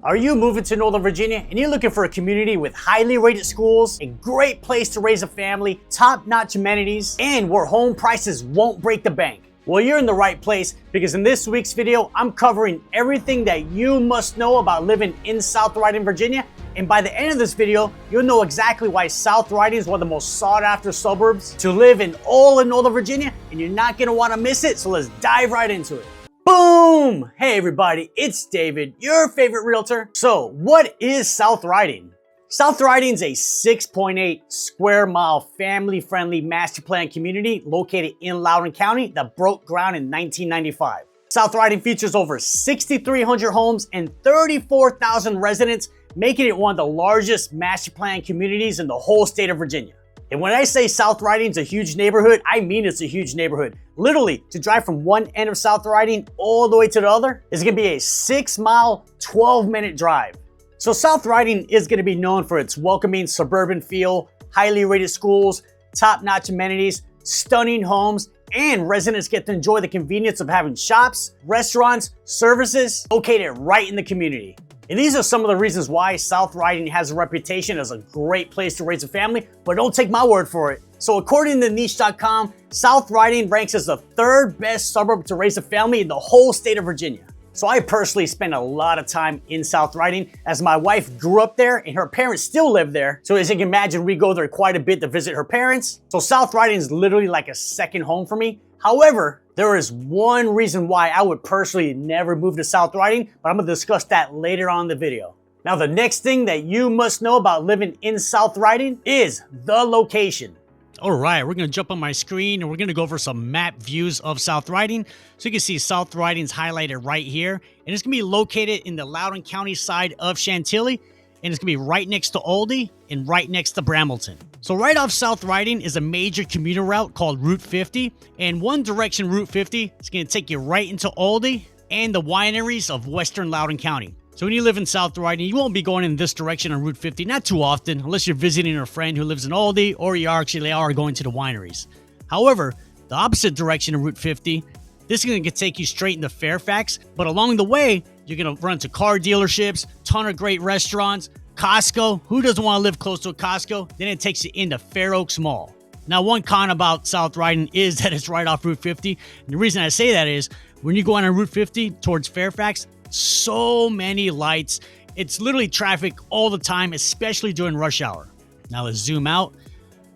Are you moving to Northern Virginia and you're looking for a community with highly rated schools, a great place to raise a family, top-notch amenities, and where home prices won't break the bank? Well, you're in the right place because in this week's video, I'm covering everything that you must know about living in South Riding, Virginia. And by the end of this video, you'll know exactly why South Riding is one of the most sought-after suburbs to live in all of Northern Virginia, and you're not gonna wanna miss it, so let's dive right into it. Boom! Hey everybody, it's David, your favorite realtor. So, what is South Riding? South Riding is a 6.8 square mile family-friendly master plan community located in Loudoun County that broke ground in 1995. South Riding features over 6,300 homes and 34,000 residents, making it one of the largest master plan communities in the whole state of Virginia. And when I say South Riding is a huge neighborhood, I mean it's a huge neighborhood. Literally, to drive from one end of South Riding all the way to the other is gonna be a 6-mile, 12-minute drive. So South Riding is gonna be known for its welcoming suburban feel, highly rated schools, top-notch amenities, stunning homes, and residents get to enjoy the convenience of having shops, restaurants, services located right in the community. And these are some of the reasons why South Riding has a reputation as a great place to raise a family, but don't take my word for it. So according to niche.com, South Riding ranks as the 3rd best suburb to raise a family in the whole state of Virginia. So I personally spend a lot of time in South Riding as my wife grew up there and her parents still live there. So as you can imagine, we go there quite a bit to visit her parents. So South Riding is literally like a second home for me. However, there is one reason why I would personally never move to South Riding, but I'm gonna discuss that later on in the video. Now, the next thing that you must know about living in South Riding is the location. All right, we're gonna jump on my screen and we're gonna go over some map views of South Riding. So you can see South Riding's highlighted right here, and it's gonna be located in the Loudoun County side of Chantilly, and it's gonna be right next to Oldie and right next to Brambleton. So right off South Riding is a major commuter route called Route 50, and one direction Route 50 is gonna take you right into Oldie and the wineries of Western Loudoun County. So when you live in South Riding, you won't be going in this direction on Route 50, not too often, unless you're visiting a friend who lives in Oldie or you actually are going to the wineries. However, the opposite direction of Route 50, this is going to take you straight into Fairfax, but along the way, you're going to run to car dealerships, ton of great restaurants, Costco. Who doesn't want to live close to a Costco? Then it takes you into Fair Oaks Mall. Now, one con about South Riding is that it's right off Route 50. And the reason I say that is when you go on Route 50 towards Fairfax, so many lights. It's literally traffic all the time, especially during rush hour. Now let's zoom out.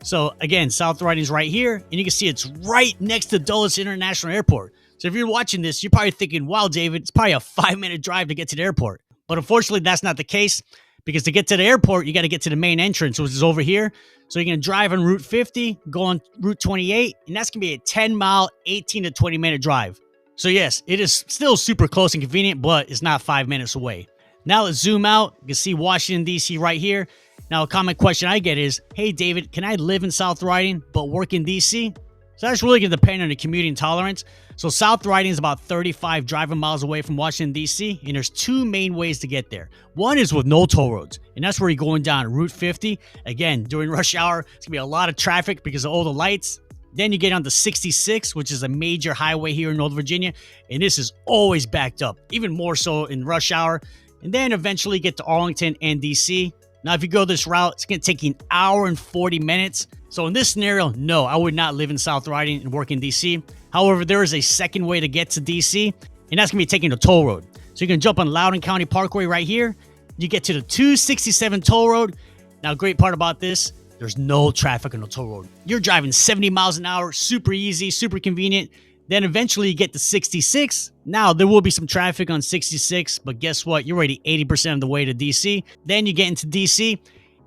So again, South Riding is right here, and you can see it's right next to Dulles International Airport. So if you're watching this, you're probably thinking, wow, David, it's probably a 5-minute drive to get to the airport. But unfortunately, that's not the case, because to get to the airport, you got to get to the main entrance, which is over here. So you're going to drive on Route 50, go on Route 28, and that's going to be a 10-mile, 18 to 20-minute drive. So yes, it is still super close and convenient, but it's not 5 minutes away. Now let's zoom out. You can see Washington, D.C. right here. Now a common question I get is, hey David, can I live in South Riding but work in D.C.? So that's really going to depend on the commuting tolerance. So South Riding is about 35 driving miles away from Washington, D.C., and there's 2 main ways to get there. One is with no toll roads, and that's where you're going down Route 50. Again, during rush hour, it's going to be a lot of traffic because of all the lights. Then you get on the 66, which is a major highway here in Northern Virginia, and this is always backed up, even more so in rush hour. And then eventually get to Arlington and DC. Now, if you go this route, it's going to take you an hour and 40 minutes. So in this scenario, no, I would not live in South Riding and work in DC. However, there is a second way to get to DC, and that's going to be taking the toll road. So you can jump on Loudoun County Parkway right here. You get to the 267 toll road. Now, great part about this, there's no traffic on the toll road. You're driving 70 miles an hour, super easy, super convenient. Then eventually you get to 66. Now, there will be some traffic on 66, but guess what? You're already 80% of the way to DC. Then you get into DC.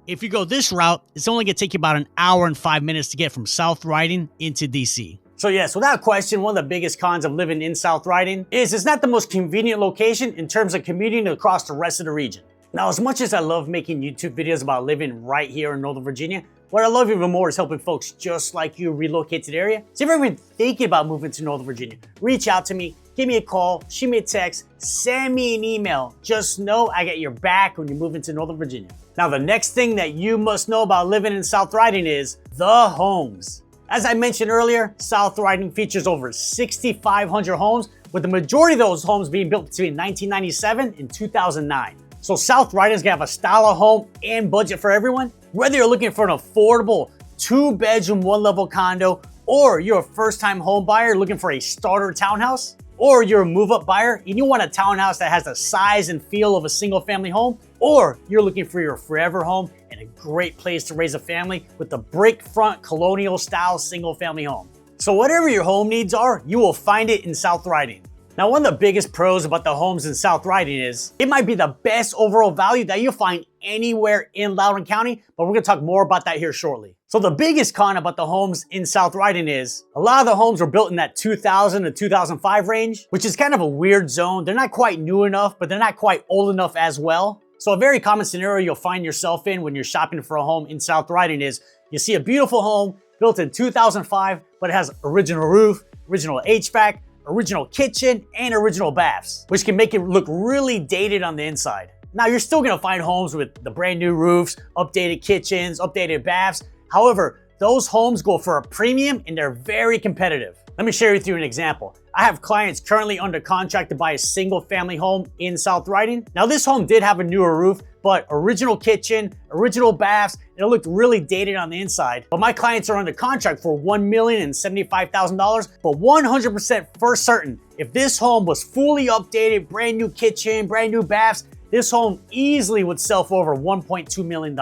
If you go this route, it's only going to take you about an hour and 5 minutes to get from South Riding into DC. So yes, without question, one of the biggest cons of living in South Riding is it's not the most convenient location in terms of commuting across the rest of the region. Now, as much as I love making YouTube videos about living right here in Northern Virginia, what I love even more is helping folks just like you relocate to the area. So if you're even thinking about moving to Northern Virginia, reach out to me, give me a call, shoot me a text, send me an email. Just know I got your back when you're moving to Northern Virginia. Now, the next thing that you must know about living in South Riding is the homes. As I mentioned earlier, South Riding features over 6,500 homes, with the majority of those homes being built between 1997 and 2009. So South Riding is gonna have a style of home and budget for everyone. Whether you're looking for an affordable 2-bedroom, 1-level condo, or you're a first-time home buyer looking for a starter townhouse, or you're a move-up buyer and you want a townhouse that has the size and feel of a single-family home, or you're looking for your forever home and a great place to raise a family with the brick front colonial-style single-family home. So whatever your home needs are, you will find it in South Riding. Now, one of the biggest pros about the homes in South Riding is it might be the best overall value that you'll find anywhere in Loudoun County, but we're gonna talk more about that here shortly. So the biggest con about the homes in South Riding is a lot of the homes were built in that 2000 to 2005 range, which is kind of a weird zone. They're not quite new enough, but they're not quite old enough as well. So a very common scenario you'll find yourself in when you're shopping for a home in South Riding is you see a beautiful home built in 2005, but it has original roof, original HVAC, original kitchen, and original baths, which can make it look really dated on the inside. Now, you're still gonna find homes with the brand new roofs, updated kitchens, updated baths. However, those homes go for a premium and they're very competitive. Let me share with you an example. I have clients currently under contract to buy a single family home in South Riding. Now, this home did have a newer roof, but original kitchen, original baths, and it looked really dated on the inside. But my clients are under contract for $1,075,000, but 100% for certain, if this home was fully updated, brand new kitchen, brand new baths, this home easily would sell for over $1.2 million.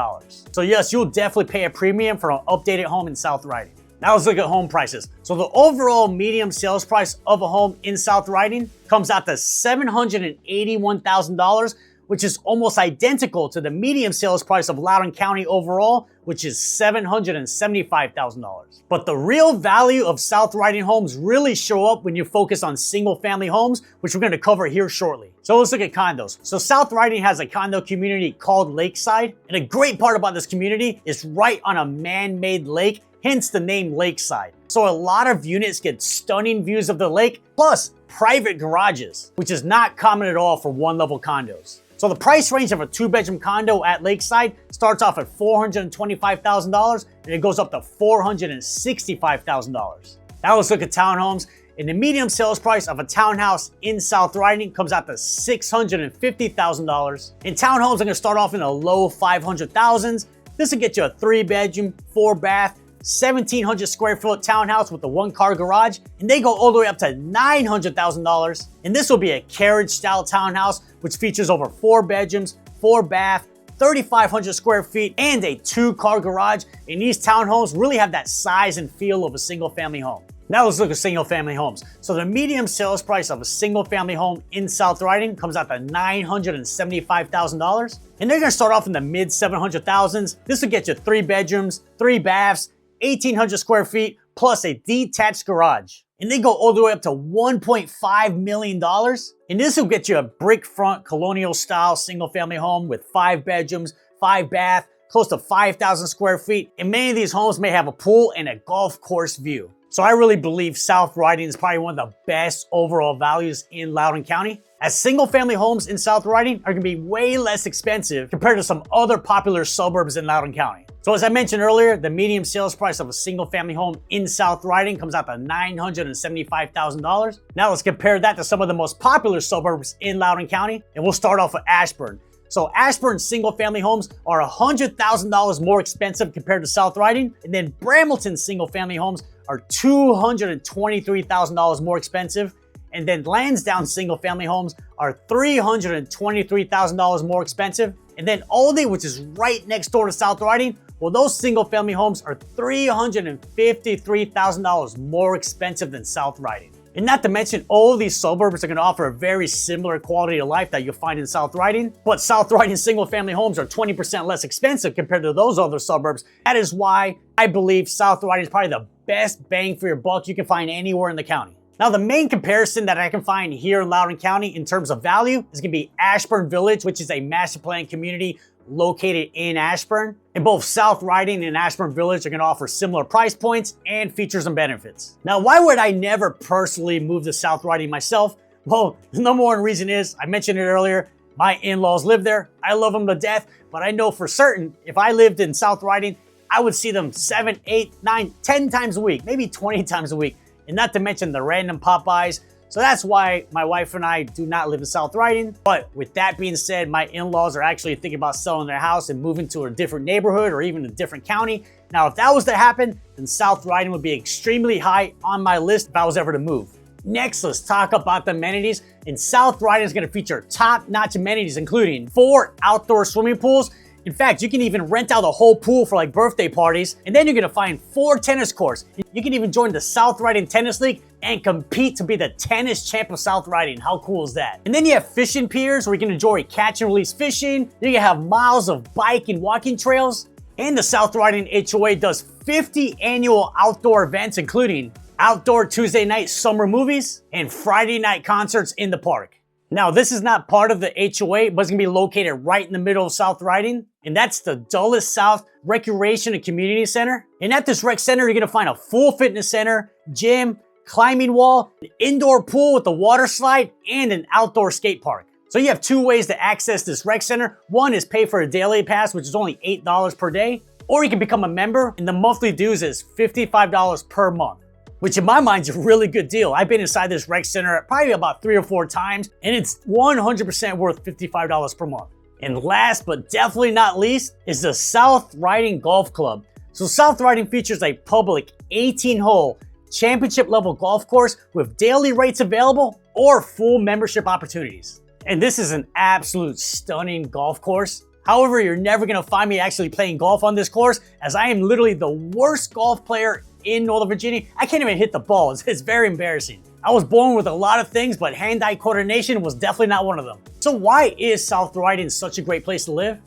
So yes, you'll definitely pay a premium for an updated home in South Riding. Now let's look at home prices. So the overall medium sales price of a home in South Riding comes out to $781,000, which is almost identical to the medium sales price of Loudoun County overall, which is $775,000. But the real value of South Riding homes really show up when you focus on single family homes, which we're gonna cover here shortly. So let's look at condos. So South Riding has a condo community called Lakeside, and a great part about this community is right on a man-made lake, hence the name Lakeside. So a lot of units get stunning views of the lake, plus private garages, which is not common at all for 1-level condos. So the price range of a 2-bedroom condo at Lakeside starts off at $425,000 and it goes up to $465,000. Now let's look at townhomes. And the medium sales price of a townhouse in South Riding comes out to $650,000. And townhomes are gonna start off in the low 500,000s. This will get you a 3-bedroom, 4-bath, 1,700 square foot townhouse with a 1-car garage, and they go all the way up to $900,000. And this will be a carriage style townhouse, which features over 4 bedrooms, 4 bath, 3,500 square feet, and a 2-car garage. And these townhomes really have that size and feel of a single family home. Now let's look at single family homes. So the medium sales price of a single family home in South Riding comes out to $975,000. And they're gonna start off in the mid 700,000s. This will get you 3 bedrooms, 3 baths, 1,800 square feet, plus a detached garage. And they go all the way up to $1.5 million. And this will get you a brick front colonial style single family home with 5 bedrooms, 5 bath, close to 5,000 square feet. And many of these homes may have a pool and a golf course view. So I really believe South Riding is probably one of the best overall values in Loudoun County, as single family homes in South Riding are gonna be way less expensive compared to some other popular suburbs in Loudoun County. So as I mentioned earlier, the medium sales price of a single family home in South Riding comes out to $975,000. Now let's compare that to some of the most popular suburbs in Loudoun County, and we'll start off with Ashburn. So Ashburn single family homes are $100,000 more expensive compared to South Riding, and then Brambleton single family homes are $223,000 more expensive, and then Lansdowne single family homes are $323,000 more expensive, and then Aldi, which is right next door to South Riding, well, those single family homes are $353,000 more expensive than South Riding. And not to mention, all of these suburbs are gonna offer a very similar quality of life that you'll find in South Riding, but South Riding single family homes are 20% less expensive compared to those other suburbs. That is why I believe South Riding is probably the best bang for your buck you can find anywhere in the county. Now, the main comparison that I can find here in Loudoun County in terms of value is gonna be Ashburn Village, which is a master plan community located in Ashburn. And both South Riding and Ashburn Village are gonna offer similar price points and features and benefits. Now, why would I never personally move to South Riding myself? Well, the number one reason is, I mentioned it earlier, my in-laws live there. I love them to death, but I know for certain if I lived in South Riding, I would see them 7, 8, 9, 10 times a week, maybe 20 times a week. And not to mention the random pop-bys. So that's why my wife and I do not live in South Riding. But with that being said, my in-laws are actually thinking about selling their house and moving to a different neighborhood or even a different county. Now, if that was to happen, then South Riding would be extremely high on my list if I was ever to move. Next, let's talk about the amenities. And South Riding is gonna feature top-notch amenities, including 4 outdoor swimming pools. In fact, you can even rent out a whole pool for like birthday parties. And then you're gonna find 4 tennis courts. You can even join the South Riding Tennis League and compete to be the tennis champ of South Riding. How cool is that? And then you have fishing piers where you can enjoy catch and release fishing. You can have miles of bike and walking trails. And the South Riding HOA does 50 annual outdoor events, including outdoor Tuesday night summer movies and Friday night concerts in the park. Now, this is not part of the HOA, but it's gonna be located right in the middle of South Riding, and that's the Dulles South Recreation and Community Center. And at this rec center, you're gonna find a full fitness center, gym, climbing wall, an indoor pool with a water slide, and an outdoor skate park. So you have 2 ways to access this rec center. One is pay for a daily pass, which is only $8 per day, or you can become a member, and the monthly dues is $55 per month, which in my mind is a really good deal. I've been inside this rec center probably about 3 or 4 times, and it's 100% worth $55 per month. And last but definitely not least is the South Riding Golf Club. So South Riding features a public 18-hole championship level golf course with daily rates available or full membership opportunities. And this is an absolute stunning golf course. However, you're never gonna find me actually playing golf on this course, as I am literally the worst golf player in Northern Virginia. I can't even hit the ball. It's very embarrassing. I was born with a lot of things, but hand-eye coordination was definitely not one of them. So why is South Riding such a great place to live?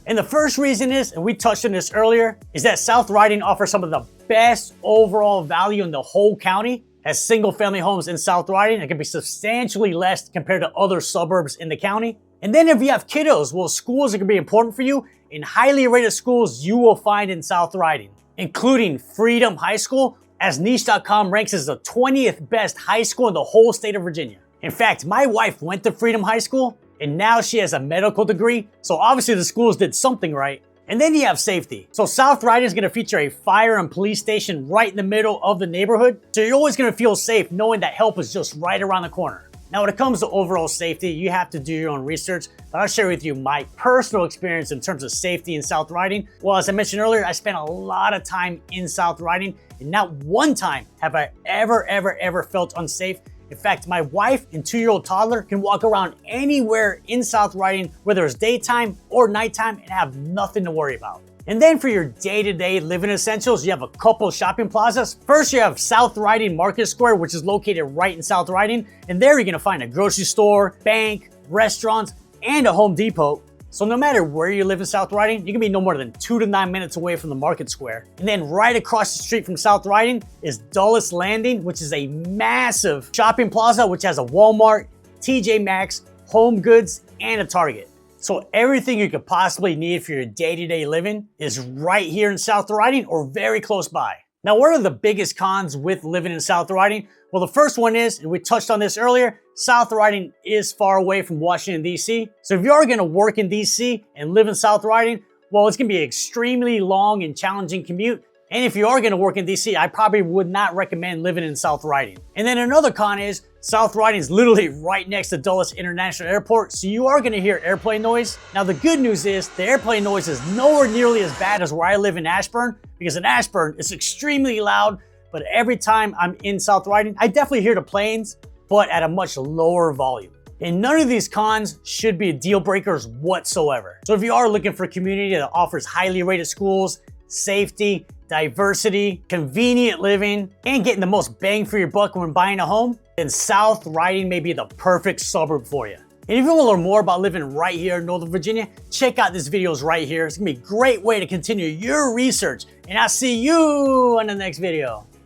And the first reason is, and we touched on this earlier, is that South Riding offers some of the best overall value in the whole county. As single-family homes in South Riding, it can be substantially less compared to other suburbs in the county. And then if you have kiddos, well, schools are gonna be important for you, and highly rated schools you will find in South Riding, including Freedom High School, as Niche.com ranks as the 20th best high school in the whole state of Virginia. In fact, my wife went to Freedom High School, and now she has a medical degree, so obviously the schools did something right. And then you have safety. So South Riding is gonna feature a fire and police station right in the middle of the neighborhood, so you're always gonna feel safe knowing that help is just right around the corner. Now, when it comes to overall safety, you have to do your own research, but I'll share with you my personal experience in terms of safety in South Riding. Well, as I mentioned earlier, I spent a lot of time in South Riding, and not one time have I ever felt unsafe. In fact, my wife and 2-year-old toddler can walk around anywhere in South Riding, whether it's daytime or nighttime, and have nothing to worry about. And then for your day-to-day living essentials, you have a couple shopping plazas. First, you have South Riding Market Square, which is located right in South Riding. And there you're gonna find a grocery store, bank, restaurants, and a Home Depot. So no matter where you live in South Riding, you can be no more than 2 to 9 minutes away from the market square. And then right across the street from South Riding is Dulles Landing, which is a massive shopping plaza, which has a Walmart, TJ Maxx, Home Goods, and a Target. So everything you could possibly need for your day-to-day living is right here in South Riding or very close by. Now, what are the biggest cons with living in South Riding? Well, the first one is, and we touched on this earlier, South Riding is far away from Washington, D.C. So if you are gonna work in D.C. and live in South Riding, well, it's gonna be an extremely long and challenging commute. And if you are gonna work in DC, I probably would not recommend living in South Riding. And then another con is South Riding is literally right next to Dulles International Airport, so you are gonna hear airplane noise. Now the good news is the airplane noise is nowhere nearly as bad as where I live in Ashburn, because in Ashburn it's extremely loud, but every time I'm in South Riding, I definitely hear the planes, but at a much lower volume. And none of these cons should be deal breakers whatsoever. So if you are looking for a community that offers highly rated schools, safety, diversity, convenient living, and getting the most bang for your buck when buying a home, then South Riding may be the perfect suburb for you. And if you want to learn more about living right here in Northern Virginia, check out this videos right here. It's gonna be a great way to continue your research, and I'll see you on the next video.